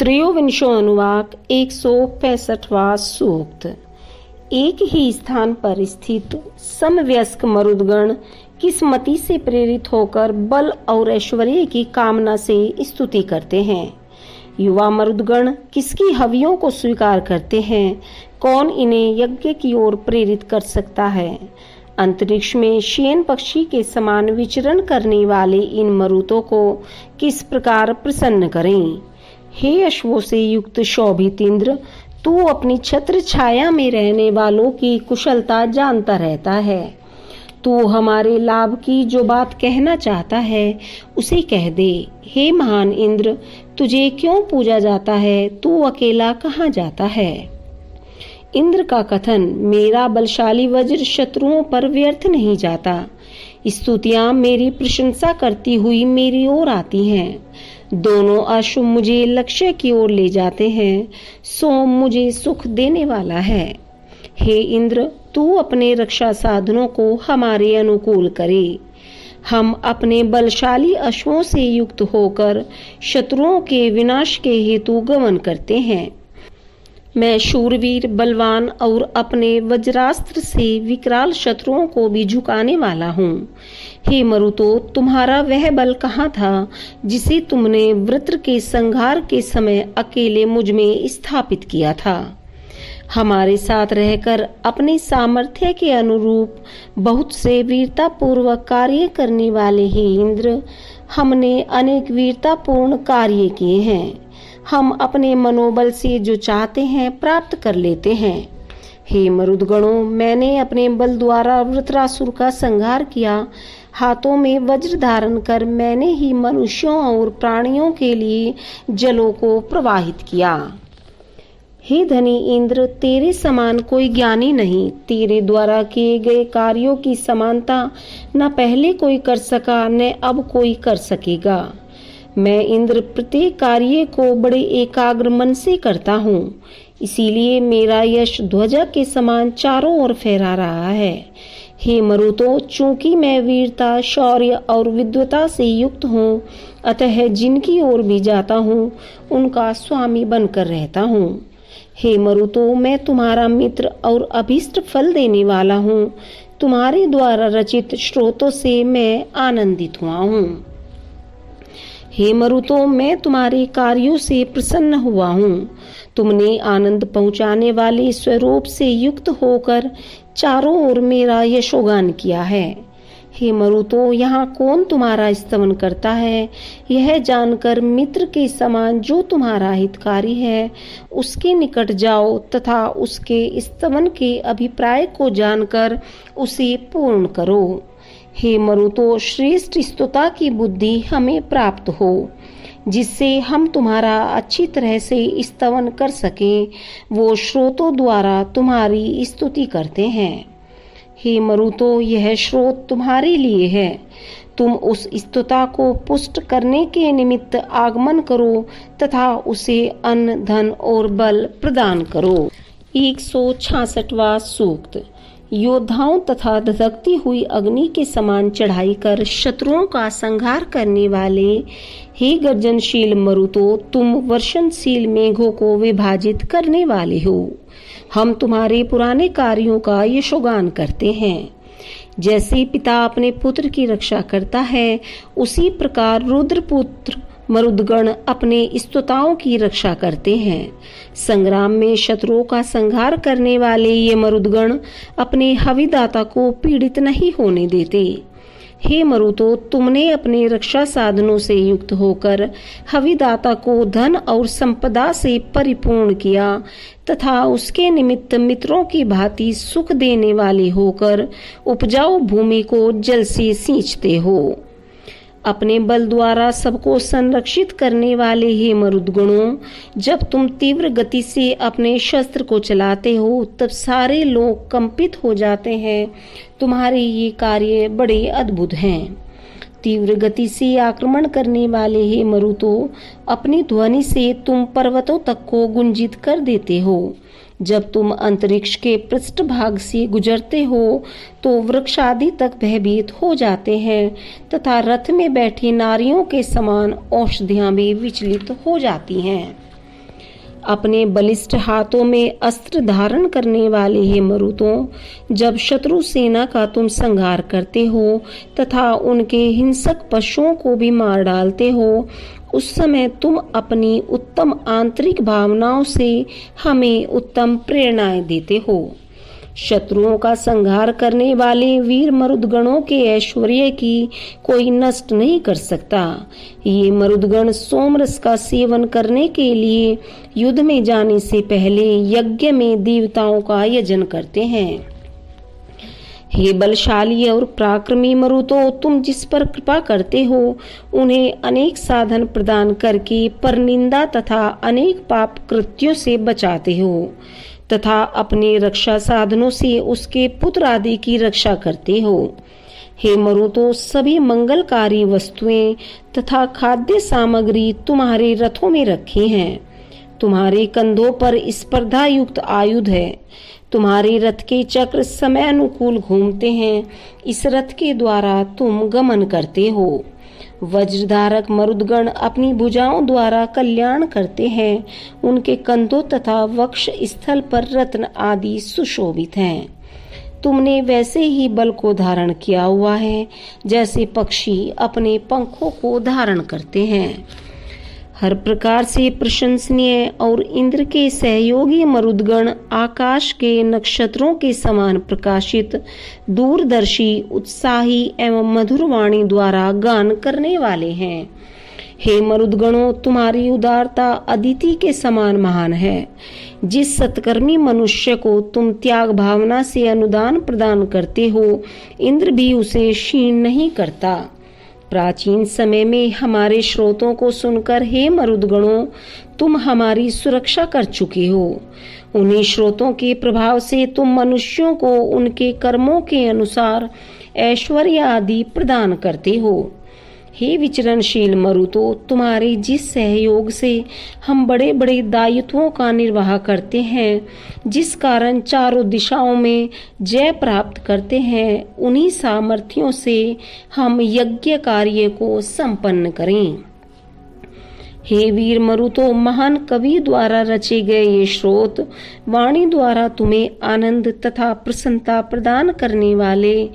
त्रयोविंशो अनुवाक 165वां सूक्त। एक ही स्थान पर स्थित समवयस्क मरुदगण किस्मती से प्रेरित होकर बल और ऐश्वर्य की कामना से स्तुति करते हैं। युवा मरुदगण किसकी हवियों को स्वीकार करते हैं? कौन इन्हें यज्ञ की ओर प्रेरित कर सकता है? अंतरिक्ष में शेन पक्षी के समान विचरण करने वाले इन मरुतों को किस प्रकार प्रसन्न करें? हे अश्वों से युक्त शोभित इंद्र, तू अपनी छत्र छाया में रहने वालों की कुशलता जानता रहता है। तू हमारे लाभ की जो बात कहना चाहता है उसे कह दे। हे महान इंद्र, तुझे क्यों पूजा जाता है? तू अकेला कहाँ जाता है? इंद्र का कथन, मेरा बलशाली वज्र शत्रुओं पर व्यर्थ नहीं जाता। स्तुतियां मेरी प्रशंसा करती हुई मेरी ओर आती हैं। दोनों अश्व मुझे लक्ष्य की ओर ले जाते हैं। सोम मुझे सुख देने वाला है। हे इंद्र, तू अपने रक्षा साधनों को हमारे अनुकूल करे। हम अपने बलशाली अश्वों से युक्त होकर शत्रुओं के विनाश के हेतु गमन करते हैं। मैं शूरवीर, बलवान और अपने वज्रास्त्र से विकराल शत्रुओं को भी झुकाने वाला हूँ। हे मरुतो, तुम्हारा वह बल कहाँ था जिसे तुमने वृत्र के संहार के समय अकेले मुझ में स्थापित किया था? हमारे साथ रहकर अपने सामर्थ्य के अनुरूप बहुत से वीरता पूर्वक कार्य करने वाले हे इंद्र, हमने अनेक वीरतापूर्ण कार्य किए हैं। हम अपने मनोबल से जो चाहते हैं प्राप्त कर लेते हैं। हे मरुदगणों, मैंने अपने बल द्वारा वृत्रासुर का संहार किया। हाथों में वज्र धारण कर मैंने ही मनुष्यों और प्राणियों के लिए जलों को प्रवाहित किया। हे धनी इंद्र, तेरे समान कोई ज्ञानी नहीं। तेरे द्वारा किए गए कार्यों की समानता न पहले कोई कर सका न अब कोई कर सकेगा। मैं इंद्र प्रत्येक कार्य को बड़े एकाग्र मन से करता हूँ, इसीलिए मेरा यश ध्वजा के समान चारों ओर फहरा रहा है। हे मरुतो, चूंकि मैं वीरता, शौर्य और विद्वता से युक्त हूँ, अतः जिनकी ओर भी जाता हूँ उनका स्वामी बनकर रहता हूँ। हे मरुतो, मैं तुम्हारा मित्र और अभीष्ट फल देने वाला हूँ। तुम्हारे द्वारा रचित स्रोतों से मैं आनंदित हुआ हूँ। हे मरुतो, मैं तुम्हारे कार्यों से प्रसन्न हुआ हूँ। तुमने आनंद पहुँचाने वाले स्वरूप से युक्त होकर चारों ओर मेरा यशोगान किया है। हे मरुतो, यहाँ कौन तुम्हारा स्तवन करता है? यह जानकर मित्र के समान जो तुम्हारा हितकारी है उसके निकट जाओ तथा उसके स्तवन के अभिप्राय को जानकर उसे पूर्ण करो। हे मरुतो, श्रेष्ठ स्तुता की बुद्धि हमें प्राप्त हो, जिससे हम तुम्हारा अच्छी तरह से स्तवन कर सकें। वो श्रोतों द्वारा तुम्हारी स्तुति करते हैं। हे मरुतो, यह श्रोत तुम्हारे लिए है। तुम उस स्तुता को पुष्ट करने के निमित्त आगमन करो तथा उसे अन्न, धन और बल प्रदान करो। 166वां सूक्त। योद्धाओं तथा धधकती हुई अग्नि के समान चढ़ाई कर शत्रुओं का संहार करने वाले हे गर्जनशील मरुतो, तुम वर्षणशील मेघों को विभाजित करने वाले हो। हम तुम्हारे पुराने कार्यों का यशोगान करते हैं। जैसे पिता अपने पुत्र की रक्षा करता है, उसी प्रकार रुद्रपुत्र मरुदगण अपने स्तुताओं की रक्षा करते हैं। संग्राम में शत्रुओं का संहार करने वाले ये मरुदगण अपने हविदाता को पीड़ित नहीं होने देते। हे मरुतो, तुमने अपने रक्षा साधनों से युक्त होकर हविदाता को धन और संपदा से परिपूर्ण किया तथा उसके निमित्त मित्रों की भांति सुख देने वाले होकर उपजाऊ भूमि को जल से सींचते हो। अपने बल द्वारा सबको संरक्षित करने वाले हे मरुदगणों, जब तुम तीव्र गति से अपने शस्त्र को चलाते हो तब सारे लोग कंपित हो जाते हैं। तुम्हारे ये कार्य बड़े अद्भुत हैं। तीव्र गति से आक्रमण करने वाले हे मरुतो, अपनी ध्वनि से तुम पर्वतों तक को गुंजित कर देते हो। जब तुम अंतरिक्ष के पृष्ठभाग से गुजरते हो तो वृक्ष आदि तक भयभीत हो जाते हैं तथा रथ में बैठी नारियों के समान औषधियां भी विचलित हो जाती हैं। अपने बलिष्ठ हाथों में अस्त्र धारण करने वाले हे मरुतों, जब शत्रु सेना का तुम संहार करते हो तथा उनके हिंसक पशुओं को भी मार डालते हो, उस समय तुम अपनी उत्तम आंतरिक भावनाओं से हमें उत्तम प्रेरणाएं देते हो। शत्रुओं का संहार करने वाले वीर मरुदगणों के ऐश्वर्य की कोई नष्ट नहीं कर सकता। ये मरुदगण सोमरस का सेवन करने के लिए युद्ध में जाने से पहले यज्ञ में देवताओं का यजन करते हैं। हे बलशाली और पराक्रमी मरुतो, तुम जिस पर कृपा करते हो उन्हें अनेक साधन प्रदान करके परनिंदा तथा अनेक पाप कृत्यों से बचाते हो तथा अपने रक्षा साधनों से उसके पुत्र आदि की रक्षा करते हो। हे मरुतो, सभी मंगलकारी वस्तुएं तथा खाद्य सामग्री तुम्हारे रथों में रखी हैं। तुम्हारे कंधों पर स्पर्धा युक्त आयुध है। तुम्हारे रथ के चक्र समय अनुकूल घूमते हैं। इस रथ के द्वारा तुम गमन करते हो। वज्रधारक मरुदगण अपनी भुजाओं द्वारा कल्याण करते हैं। उनके कंधों तथा वक्ष स्थल पर रत्न आदि सुशोभित हैं। तुमने वैसे ही बल को धारण किया हुआ है जैसे पक्षी अपने पंखों को धारण करते हैं। हर प्रकार से प्रशंसनीय और इंद्र के सहयोगी मरुदगण आकाश के नक्षत्रों के समान प्रकाशित, दूरदर्शी, उत्साही एवं मधुर वाणी द्वारा गान करने वाले हैं। हे मरुदगणों, तुम्हारी उदारता अदिति के समान महान है। जिस सत्कर्मी मनुष्य को तुम त्याग भावना से अनुदान प्रदान करते हो, इंद्र भी उसे क्षीण नहीं करता। प्राचीन समय में हमारे श्रोतों को सुनकर हे मरुदगणों, तुम हमारी सुरक्षा कर चुके हो। उन्हीं श्रोतों के प्रभाव से तुम मनुष्यों को उनके कर्मों के अनुसार ऐश्वर्य आदि प्रदान करते हो। हे विचरणशील मरुतो, तुम्हारे जिस सहयोग से हम बड़े बड़े दायित्वों का निर्वाह करते हैं, जिस कारण चारों दिशाओं में जय प्राप्त करते हैं, उन्हीं सामर्थ्यों से हम यज्ञ कार्य को संपन्न करें। हे वीर मरुतो, महान कवि द्वारा रचे गए ये श्रोत वाणी द्वारा तुम्हें आनंद तथा प्रसन्नता प्रदान करने वाले,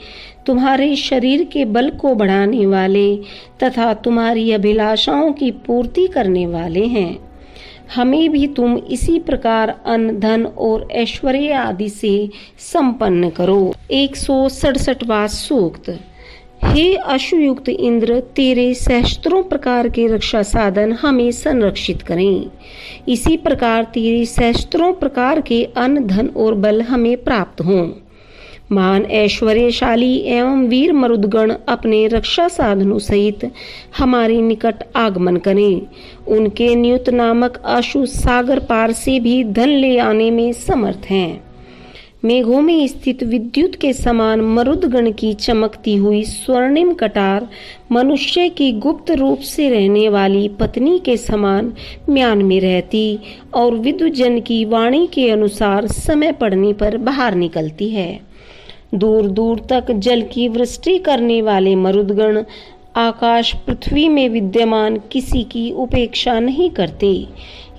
तुम्हारे शरीर के बल को बढ़ाने वाले तथा तुम्हारी अभिलाषाओं की पूर्ति करने वाले हैं। हमें भी तुम इसी प्रकार अन्न, धन और ऐश्वर्य आदि से संपन्न करो। 167वां सूक्त। हे अश्वयुक्त इंद्र, तेरे सहस्त्रों प्रकार के रक्षा साधन हमें संरक्षित करें। इसी प्रकार तेरे सहस्त्रों प्रकार के अन्न, धन और बल हमें प्राप्त हों। महान ऐश्वर्यशाली एवं वीर मरुदगण अपने रक्षा साधनों सहित हमारे निकट आगमन करें। उनके नियुत नामक आशु सागर पार से भी धन ले आने में समर्थ हैं। मेघों में स्थित विद्युत के समान मरुदगण की चमकती हुई स्वर्णिम कटार मनुष्य की गुप्त रूप से रहने वाली पत्नी के समान म्यान में रहती और विद्युजन की वाणी के अनुसार समय पड़ने पर बाहर निकलती है। दूर दूर तक जल की वृष्टि करने वाले मरुदगण आकाश पृथ्वी में विद्यमान किसी की उपेक्षा नहीं करते।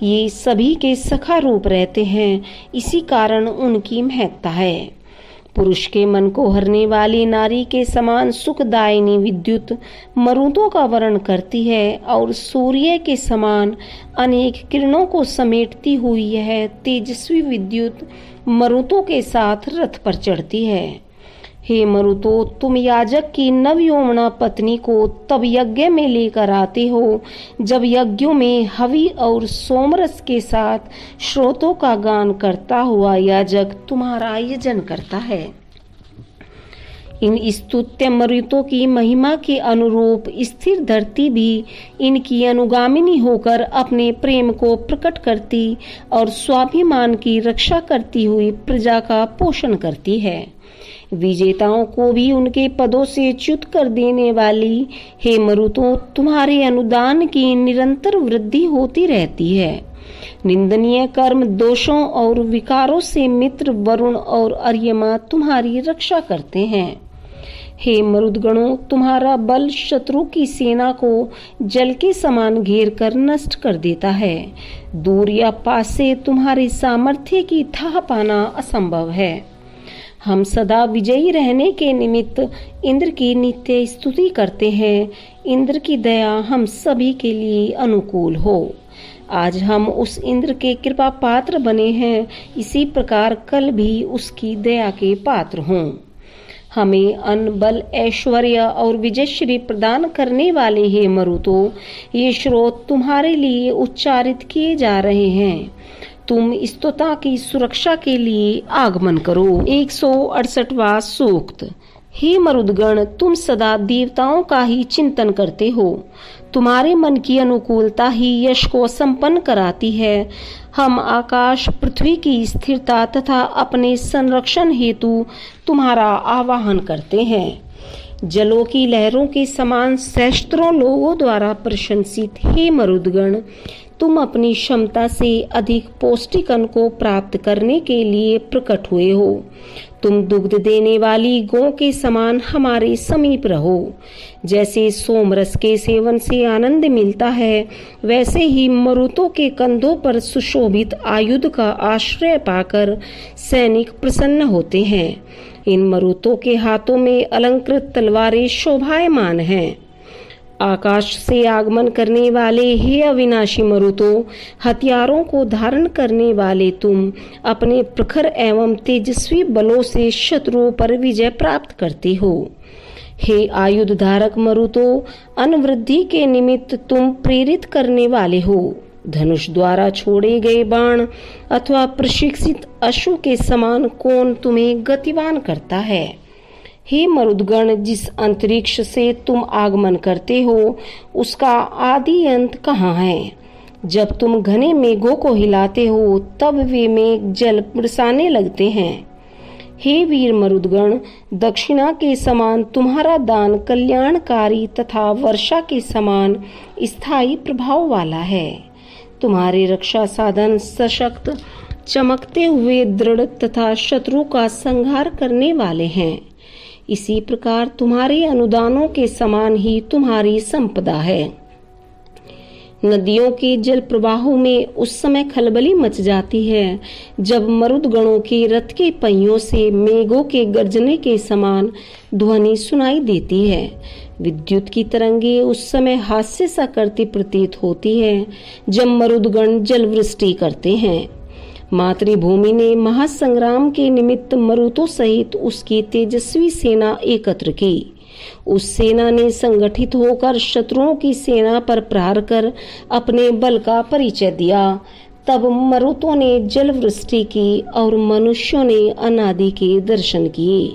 ये सभी के सखा रूप रहते हैं, इसी कारण उनकी महत्ता है। पुरुष के मन को हरने वाली नारी के समान सुखदायिनी विद्युत मरुदों का वर्ण करती है और सूर्य के समान अनेक किरणों को समेटती हुई यह तेजस्वी विद्युत मरुतों के साथ रथ पर चढ़ती है। हे मरुतो, तुम याजक की नवयौवना पत्नी को तब यज्ञ में लेकर आते हो जब यज्ञों में हवि और सोमरस के साथ श्रोतों का गान करता हुआ याजक तुम्हारा यजन करता है। इन स्तुत्य मरुतों की महिमा के अनुरूप स्थिर धरती भी इनकी अनुगामिनी होकर अपने प्रेम को प्रकट करती और स्वाभिमान की रक्षा करती हुई प्रजा का पोषण करती है। विजेताओं को भी उनके पदों से च्युत कर देने वाली हे मरुतो, तुम्हारे अनुदान की निरंतर वृद्धि होती रहती है। निंदनीय कर्म, दोषों और विकारों से मित्र वरुण और अर्यमा तुम्हारी रक्षा करते हैं। हे मरुदगणों, तुम्हारा बल शत्रु की सेना को जल के समान घेर कर नष्ट कर देता है। दूर या पास से तुम्हारे सामर्थ्य की थाह पाना असंभव है। हम सदा विजयी रहने के निमित्त इंद्र की नित्य स्तुति करते हैं। इंद्र की दया हम सभी के लिए अनुकूल हो। आज हम उस इंद्र के कृपा पात्र बने हैं, इसी प्रकार कल भी उसकी दया के पात्र हों। हमें अन्न, बल, ऐश्वर्य और विजयश्री प्रदान करने वाले हे मरुतो, ये स्रोत तुम्हारे लिए उच्चारित किए जा रहे हैं। तुम स्तोता की सुरक्षा के लिए आगमन करो। 168वां सूक्त। हे मरुदगण, तुम सदा देवताओं का ही चिंतन करते हो। तुम्हारे मन की अनुकूलता ही यश को संपन्न कराती है। हम आकाश, पृथ्वी की स्थिरता तथा अपने संरक्षण हेतु तुम्हारा आवाहन करते हैं। जलों की लहरों के समान सहस्त्रों लोगों द्वारा प्रशंसित हे मरुदगण, तुम अपनी क्षमता से अधिक पौष्टिक अन्न को प्राप्त करने के लिए प्रकट हुए हो। तुम दुग्ध देने वाली गौ के समान हमारे समीप रहो। जैसे सोमरस के सेवन से आनंद मिलता है, वैसे ही मरुतों के कंधों पर सुशोभित आयुध का आश्रय पाकर सैनिक प्रसन्न होते हैं। इन मरुतों के हाथों में अलंकृत तलवारें शोभायमान हैं। आकाश से आगमन करने वाले हे अविनाशी मरुतो, हथियारों को धारण करने वाले तुम अपने प्रखर एवं तेजस्वी बलों से शत्रुओं पर विजय प्राप्त करते हो। हे आयुध धारक मरुतो, अनवृद्धि के निमित्त तुम प्रेरित करने वाले हो। धनुष द्वारा छोड़े गए बाण अथवा प्रशिक्षित अश्व के समान कौन तुम्हें गतिवान करता है। हे मरुदगण, जिस अंतरिक्ष से तुम आगमन करते हो, उसका आदि अंत कहाँ है। जब तुम घने मेघों को हिलाते हो, तब वे मेघ जल बरसाने लगते हैं। हे वीर मरुदगण, दक्षिणा के समान तुम्हारा दान कल्याणकारी तथा वर्षा के समान स्थायी प्रभाव वाला है। तुम्हारे रक्षा साधन सशक्त, चमकते हुए दृढ़ तथा शत्रु का संहार करने वाले हैं। इसी प्रकार तुम्हारे अनुदानों के समान ही तुम्हारी संपदा है। नदियों के जल प्रवाहों में उस समय खलबली मच जाती है जब मरुदगणों के रथ के पहियों से मेघों के गर्जने के समान ध्वनि सुनाई देती है। विद्युत की तरंगे उस समय हास्य सा करती प्रतीत होती है जब मरुदगण जलवृष्टि करते हैं। मातृभूमि ने महासंग्राम के निमित्त मरुतों सहित उसकी तेजस्वी सेना एकत्र की। उस सेना ने संगठित होकर शत्रुओं की सेना पर प्रहार कर अपने बल का परिचय दिया। तब मरुतों ने जलवृष्टि की और मनुष्यों ने अनादि के दर्शन किए।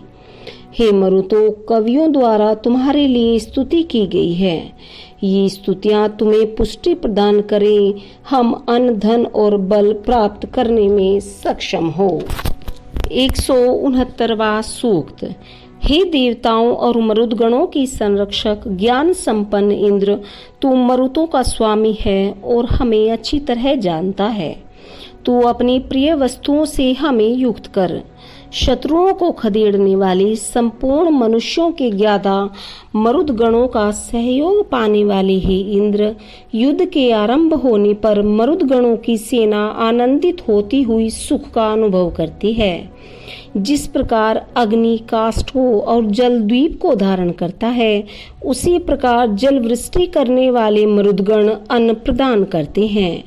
हे मरुतो, कवियों द्वारा तुम्हारे लिए स्तुति की गई है। ये स्तुतियां तुम्हें पुष्टि प्रदान करें, हम अन्न, धन और बल प्राप्त करने में सक्षम हो। 169वां सूक्त। हे देवताओं और मरुदगणों की संरक्षक ज्ञान संपन्न इंद्र, तू मरुतों का स्वामी है और हमें अच्छी तरह जानता है। तू अपनी प्रिय वस्तुओं से हमें युक्त कर। शत्रुओं को खदेड़ने वाले संपूर्ण मनुष्यों के ज्ञाता मरुदगणों का सहयोग पाने वाले हे इंद्र, युद्ध के आरंभ होने पर मरुदगणों की सेना आनंदित होती हुई सुख का अनुभव करती है। जिस प्रकार अग्नि काष्ठों और जल द्वीप को धारण करता है, उसी प्रकार जल वृष्टि करने वाले मरुदगण अन्न प्रदान करते हैं।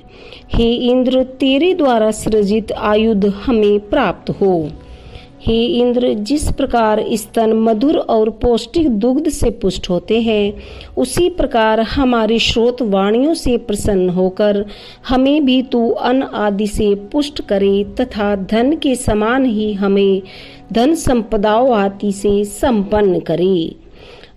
हे इंद्र, तेरे द्वारा सृजित आयुध हमें प्राप्त हो। हे इंद्र, जिस प्रकार स्तन मधुर और पौष्टिक दुग्ध से पुष्ट होते हैं, उसी प्रकार हमारी श्रोत वाणियों से प्रसन्न होकर हमें भी तू अन्न आदि से पुष्ट करे तथा धन के समान ही हमें धन संपदाओं आदि से संपन्न करे।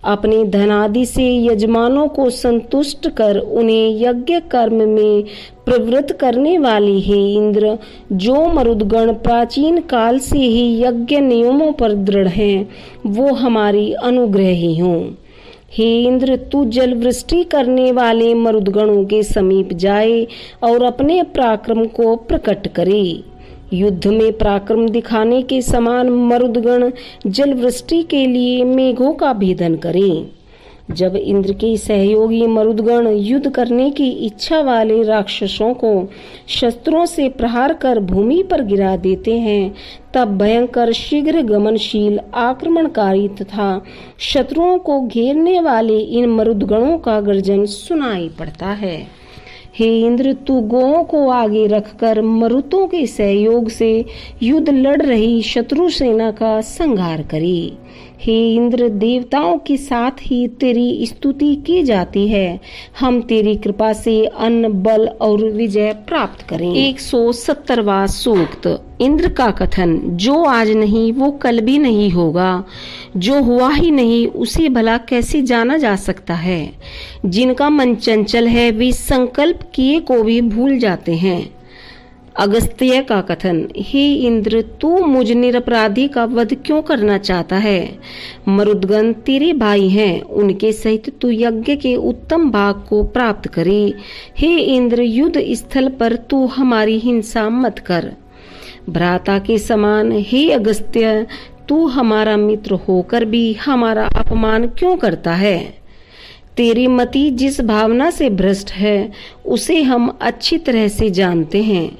अपने धनादि से यजमानों को संतुष्ट कर उन्हें यज्ञ कर्म में प्रवृत्त करने वाले हे इंद्र, जो मरुदगण प्राचीन काल से ही यज्ञ नियमों पर दृढ़ हैं, वो हमारी अनुग्रही हों। हे इंद्र, तू जल वृष्टि करने वाले मरुदगणों के समीप जाए और अपने पराक्रम को प्रकट करे। युद्ध में पराक्रम दिखाने के समान मरुदगण जलवृष्टि के लिए मेघों का भेदन करें। जब इंद्र के सहयोगी मरुदगण युद्ध करने की इच्छा वाले राक्षसों को शस्त्रों से प्रहार कर भूमि पर गिरा देते हैं, तब भयंकर शीघ्र गमनशील आक्रमणकारी तथा शत्रुओं को घेरने वाले इन मरुदगणों का गर्जन सुनाई पड़ता है। हे इंद्र, तू गौओं को आगे रखकर मरुतों के सहयोग से युद्ध लड़ रही शत्रु सेना का संहार करे। हे इंद्र, देवताओं के साथ ही तेरी स्तुति की जाती है। हम तेरी कृपा से अन्न, बल और विजय प्राप्त करें। 170वां सूक्त। इंद्र का कथन। जो आज नहीं वो कल भी नहीं होगा, जो हुआ ही नहीं उसे भला कैसे जाना जा सकता है। जिनका मन चंचल है वे संकल्प किए को भी भूल जाते हैं। अगस्त्य का कथन। हे इंद्र, तू मुझ निरपराधी का वध क्यों करना चाहता है? मरुदगण तेरे भाई हैं, उनके सहित तू यज्ञ के उत्तम भाग को प्राप्त करे। हे इंद्र, युद्ध स्थल पर तू हमारी हिंसा मत कर। भ्राता के समान हे अगस्त्य, तू हमारा मित्र होकर भी हमारा अपमान क्यों करता है? तेरी मति जिस भावना से भ्रष्ट है उसे हम अच्छी तरह से जानते हैं।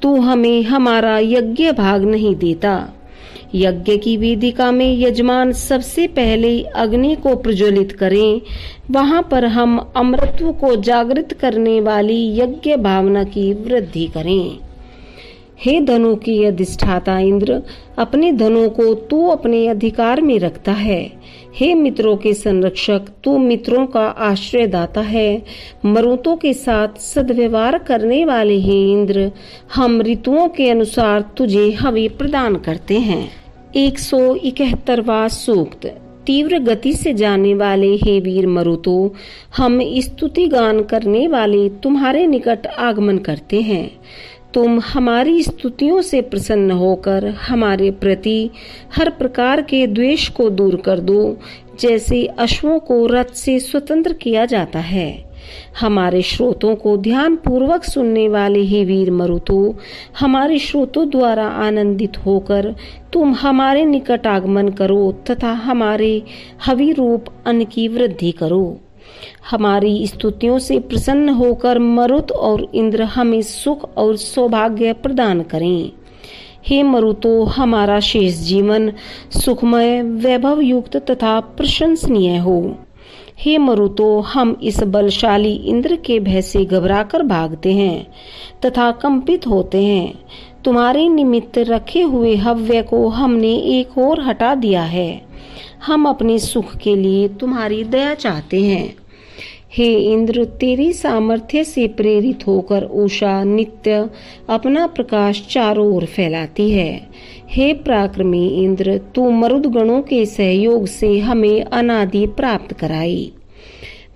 तू हमें हमारा यज्ञ भाग नहीं देता। यज्ञ की वेदिका में यजमान सबसे पहले अग्नि को प्रज्वलित करें, वहां पर हम अमृतत्व को जागृत करने वाली यज्ञ भावना की वृद्धि करें। हे धनु की अधिष्ठाता इंद्र, अपने धनु को तू अपने अधिकार में रखता है। हे मित्रों के संरक्षक, तू मित्रों का आश्रयदाता है। मरुतों के साथ सद्व्यवहार करने वाले हे इंद्र, हम ऋतुओं के अनुसार तुझे हवि प्रदान करते हैं। 171वां सूक्त। तीव्र गति से जाने वाले हे वीर मरुतो, हम स्तुति गान करने वाले तुम्हारे निकट आगमन करते हैं। तुम हमारी स्तुतियों से प्रसन्न होकर हमारे प्रति हर प्रकार के द्वेष को दूर कर दो, जैसे अश्वों को रथ से स्वतंत्र किया जाता है। हमारे श्रोतों को ध्यान पूर्वक सुनने वाले हे वीर मरुतो, हमारे श्रोतों द्वारा आनंदित होकर तुम हमारे निकट आगमन करो तथा हमारे हवि रूप अन्न की वृद्धि करो। हमारी स्तुतियों से प्रसन्न होकर मरुत और इंद्र हमें सुख और सौभाग्य प्रदान करें। हे मरुतो, हमारा शेष जीवन सुखमय, वैभव युक्त तथा प्रशंसनीय हो। हे मरुतो, हम इस बलशाली इंद्र के भय से घबराकर भागते हैं तथा कंपित होते हैं। तुम्हारे निमित्त रखे हुए हव्य को हमने एक ओर हटा दिया है। हम अपने सुख के लिए तुम्हारी दया चाहते हैं। हे इंद्र, तेरी सामर्थ्य से प्रेरित होकर उषा नित्य अपना प्रकाश चारों ओर फैलाती है। हे पराक्रमी इंद्र, तू मरुदगणों के सहयोग से हमें अनादि प्राप्त कराई।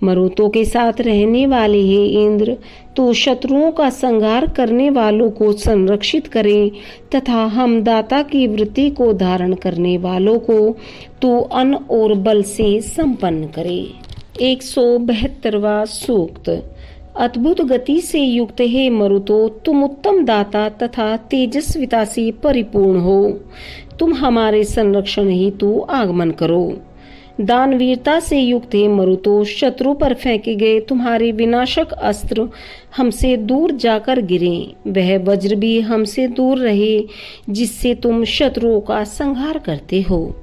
मरुतों के साथ रहने वाले हे इंद्र, तू शत्रुओं का संहार करने वालों को संरक्षित करे तथा हम दाता की वृत्ति को धारण करने वालों को तू अन्न और बल से संपन्न करे। 172वां सूक्त। अद्भुत गति से युक्त हे मरुतो, तुम उत्तम दाता तथा तेजस्विता से परिपूर्ण हो। तुम हमारे संरक्षण हेतु आगमन करो। दानवीरता से युक्त हे मरुतो, शत्रु पर फेंके गए तुम्हारे विनाशक अस्त्र हमसे दूर जाकर गिरें। वह वज्र भी हमसे दूर रहे जिससे तुम शत्रुओं का संहार करते हो।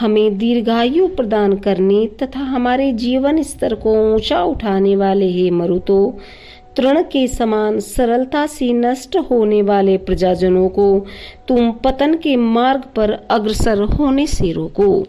हमें दीर्घायु प्रदान करने तथा हमारे जीवन स्तर को ऊंचा उठाने वाले हे मरुतो, तृण के समान सरलता से नष्ट होने वाले प्रजाजनों को तुम पतन के मार्ग पर अग्रसर होने से रोको।